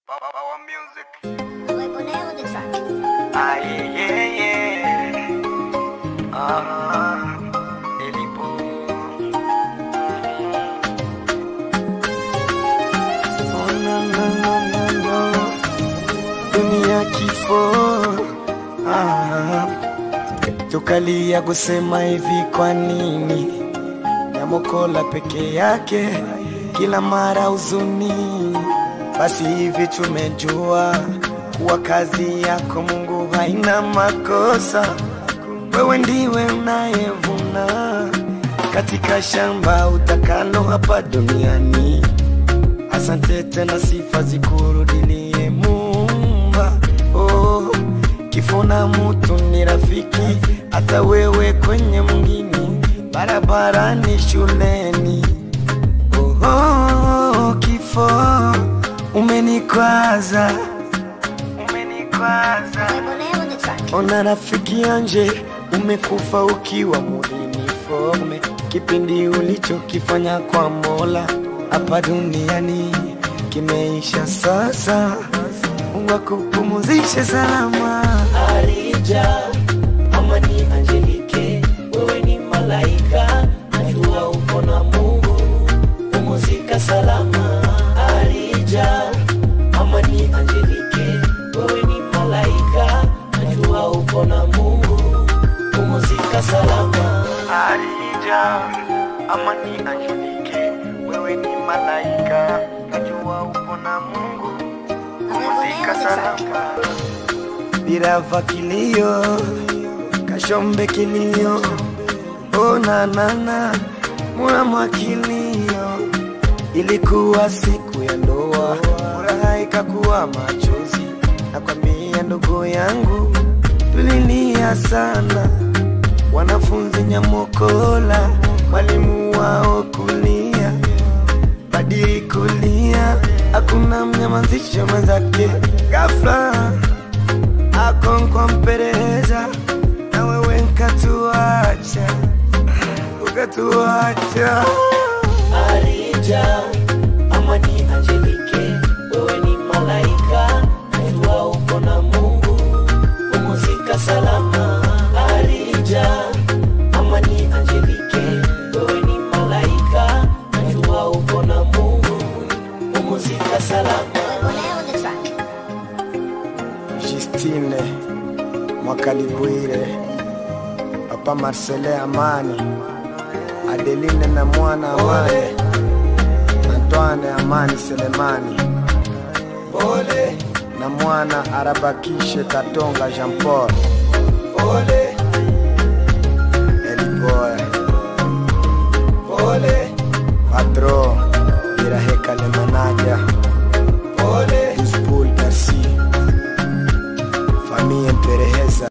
Power music. Voy a poner on the track. Ay, yeah, yeah. Elipo. Oh, no, no, no, no, no. Dunia kifo. Tukalia kusema hivi kwa nini? Yamokola peke yake kila mara huzuni. Basi hivi tumejua kuwa kazi yako Mungu haina makosa. Wewe ndiwe unayevuna katika shamba utakalo hapa duniani. Asante tena sifa zikurudilie Muumba. Oh, kifo na mtu ni rafiki, hata wewe kwenye mwingine, barabarani, shuleni. Oh, kifo umenikwaza. Voy a poner on the track. Ona rafiki anje, umekufa ukiwa mulinifome. Kipindi ulichokifanya kwa Mola hapa duniani kimeisha sasa. Mungu akupumzishe salama. Alija, amani Angelike, wewe ni malaika, najua uko na Mungu, pumzika salama. Alija, amani Angelike, wewe ni malaika, najua uko na Mungu, pumzika salama. Alija, amani Angelike, wewe ni malaika, najua uko na Mungu, pumzika salama. Birava kilio, kashombe kilio, oh na na na, murama kilio. Ilikuwa siku ya ndoa, furaha ikakuwa machozi. Nakwambia ndugu yangu, tulilia sana. Wanafunzi Nyamokola, walimu wao kulia, badili kulia, hakuna mnyamazisho mwenzake. Ghafla akonkwa mpereza, na wewe nkatuacha, ukatuacha. Alija, amani Angelike, wewe ni malaika, najua uko na Mungu, pumzika salama. Alija, amani Angelike, wewe ni malaika, najua uko na Mungu, pumzika salama. Voy a poner on the track. Justine Mwakalibwire, Papa Marcele Amani, Adeline na mwana Amani, Antoine Amani Selemani, Pole na mwana Arabakishe Katonga Jean Paul, Pole Eliboy, Pole Patro